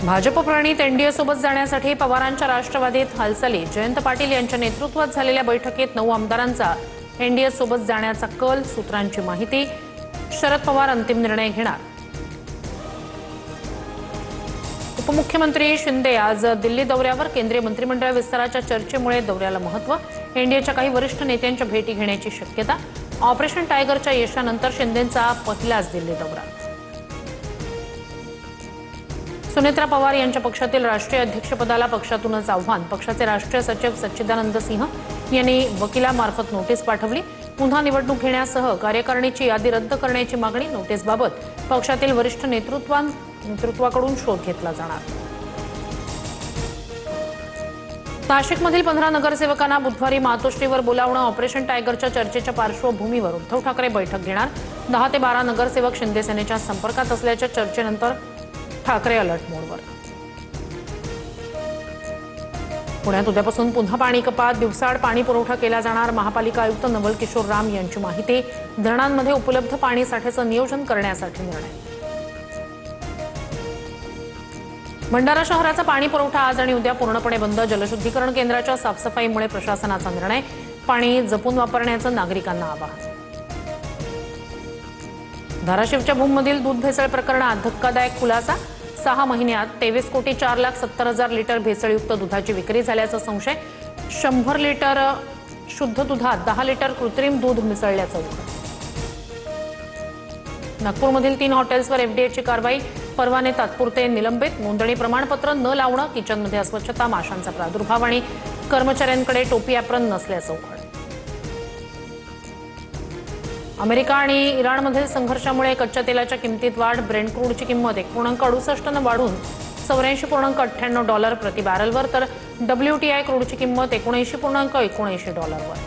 भाजप प्रणित NDA सोबत जाण्यासाठी पवारांच्या राष्ट्रवादीत हालचाली। जयंत पाटील यांच्या नेतृत्वात झालेल्या बैठकीत 9 आमदारांचा एनडीए सोबत जाण्याचा कल। सूत्रांची माहिती, शरद पवार अंतिम निर्णय घेणार। उपमुख्यमंत्री शिंदे आज दिल्ली दौऱ्यावर। केंद्रीय मंत्रिमंडळ विस्ताराच्या चर्चेमुळे दौऱ्याला महत्त्व। एनडीएच्या काही वरिष्ठ नेत्यांच्या भेटी घेण्याची शक्यता। ऑपरेशन टायगरच्या यशानंतर शिंदेंचा पहिलाच दिल्ली दौरा। सुनेत्रा पवार यांच्या पक्षातील राष्ट्रीय अध्यक्षपदाला पक्षातूनच आव्हान। पक्षाचे राष्ट्रीय सचिव सच्चिदानंद सिंह यांनी वकिलामार्फत नोटीस पाठवली। पुन्हा निवडणूक घेण्यासह कार्यकारिणीची यादी रद्द करण्याची मागणी। नोटीसबाबत पक्षातील वरिष्ठ नेतृत्वाकडून शोध घेतला जाणार। नाशिकमधील 15 नगरसेवकांना बुधवारी मातोश्रीवर बोलावणं। ऑपरेशन टायगरच्या चर्चेच्या पार्श्वभूमीवर उद्धव ठाकरे बैठक घेणार। 10 ते 12 नगरसेवक शिंदे सेनेच्या संपर्कात असल्याच्या चर्चेनंतर ठाकरे अलर्ट मोडवर। पुण्यात उद्यापासून पुन्हा पाणी कपात। दिवसाआड पाणी पुरवठा केला जाणार। महापालिका आयुक्त नवल किशोर राम यांची माहिती। धरणांमध्ये उपलब्ध पाणी साठ्याचं नियोजन करण्यासाठी निर्णय। भंडारा शहराचा पाणी पुरवठा आज आणि उद्या पूर्णपणे बंद। जलशुद्धीकरण केंद्राच्या साफसफाईमुळे प्रशासनाचा निर्णय। पाणी जपून वापरण्याचं नागरिकांना आवाहन। धाराशिवच्या भूममधील दूध भेसळ प्रकरणात धक्कादायक खुलासा। 6 महिन्यात 23,04,70,000 लिटर भेसळयुक्त दुधाची विक्री झाल्याचा संशय। 100 लिटर शुद्ध दुधात 10 लिटर कृत्रिम दूध मिसळल्याचं उघड। नागपूरमधील 3 हॉटेल्सवर एफडीएची कारवाई। परवाने तात्पुरते निलंबित। नोंदणी प्रमाणपत्र न लावणं, किचनमध्ये अस्वच्छता, माशांचा प्रादुर्भाव आणि कर्मचाऱ्यांकडे टोपी ॲप्रन नसल्याचं उघड। अमेरिका आणि इराणमधील संघर्षामुळे कच्च्या तेलाच्या किमतीत वाढ। ब्रेंट क्रूडची किंमत 1.68 ने वाढून $84.98 प्रति बॅरलवर, तर WTI क्रूडची किंमत $79.79 वर।